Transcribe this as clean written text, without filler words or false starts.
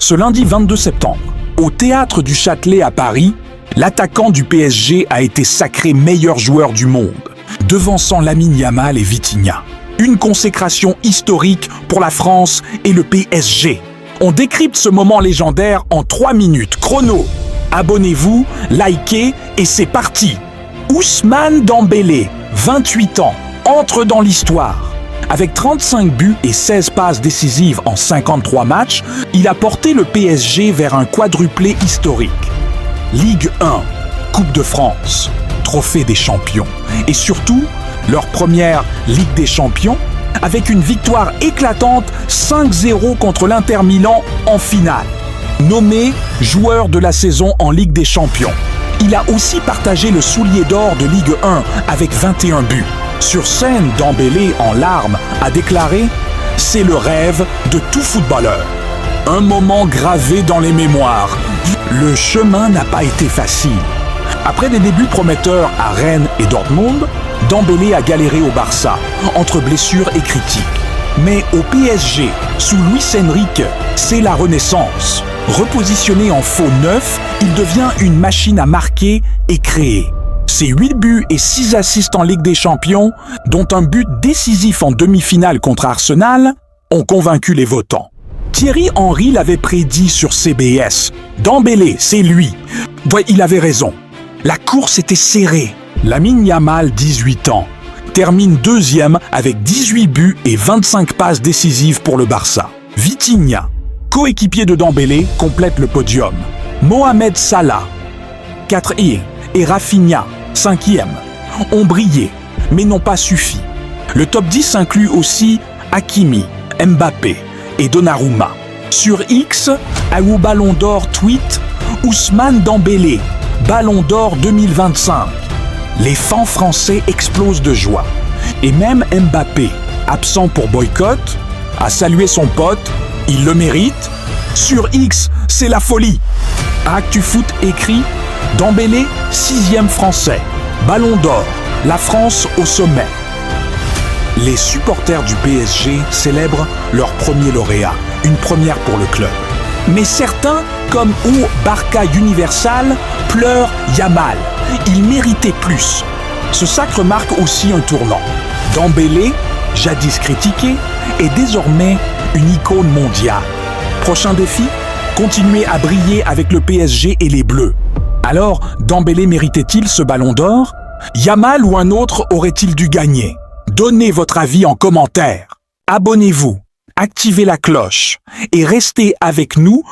Ce lundi 22 septembre, au Théâtre du Châtelet à Paris, l'attaquant du PSG a été sacré meilleur joueur du monde, devançant Lamine Yamal et Vitinha. Une consécration historique pour la France et le PSG. On décrypte ce moment légendaire en 3 minutes. Chrono. Abonnez-vous, likez et c'est parti. Ousmane Dembélé, 28 ans, entre dans l'histoire. Avec 35 buts et 16 passes décisives en 53 matchs, il a porté le PSG vers un quadruplé historique. Ligue 1, Coupe de France, Trophée des champions et surtout, leur première Ligue des champions avec une victoire éclatante 5-0 contre l'Inter Milan en finale. Nommé joueur de la saison en Ligue des champions. Il a aussi partagé le soulier d'or de Ligue 1 avec 21 buts. Sur scène, Dembélé, en larmes, a déclaré « C'est le rêve de tout footballeur ». Un moment gravé dans les mémoires. Le chemin n'a pas été facile. Après des débuts prometteurs à Rennes et Dortmund, Dembélé a galéré au Barça, entre blessures et critiques. Mais au PSG, sous Luis Enrique, c'est la renaissance. Repositionné en faux neuf, il devient une machine à marquer et créer. Ses 8 buts et 6 assists en Ligue des Champions, dont un but décisif en demi-finale contre Arsenal, ont convaincu les votants. Thierry Henry l'avait prédit sur CBS. Dembélé, c'est lui. Il avait raison. La course était serrée. Lamine Yamal, 18 ans, termine deuxième avec 18 buts et 25 passes décisives pour le Barça. Vitinha, coéquipier de Dembélé, complète le podium. Mohamed Salah, 4e, et Rafinha, 5e, ont brillé, mais n'ont pas suffi. Le top 10 inclut aussi Hakimi, Mbappé et Donnarumma. Sur X, au Ballon d'Or tweet Ousmane Dembélé, Ballon d'Or 2025. Les fans français explosent de joie. Et même Mbappé, absent pour boycott, a salué son pote, il le mérite. Sur X, c'est la folie. ActuFoot écrit Dembélé, 6e français. Ballon d'Or, la France au sommet. Les supporters du PSG célèbrent leur premier lauréat, une première pour le club. Mais certains, comme au Barça Universal, pleurent Yamal. Il méritait plus. Ce sacre marque aussi un tournant. Dembélé, jadis critiqué, est désormais une icône mondiale. Prochain défi, continuer à briller avec le PSG et les Bleus. Alors, Dembélé méritait-il ce ballon d'or? Yamal ou un autre aurait-il dû gagner? Donnez votre avis en commentaire. Abonnez-vous, activez la cloche et restez avec nous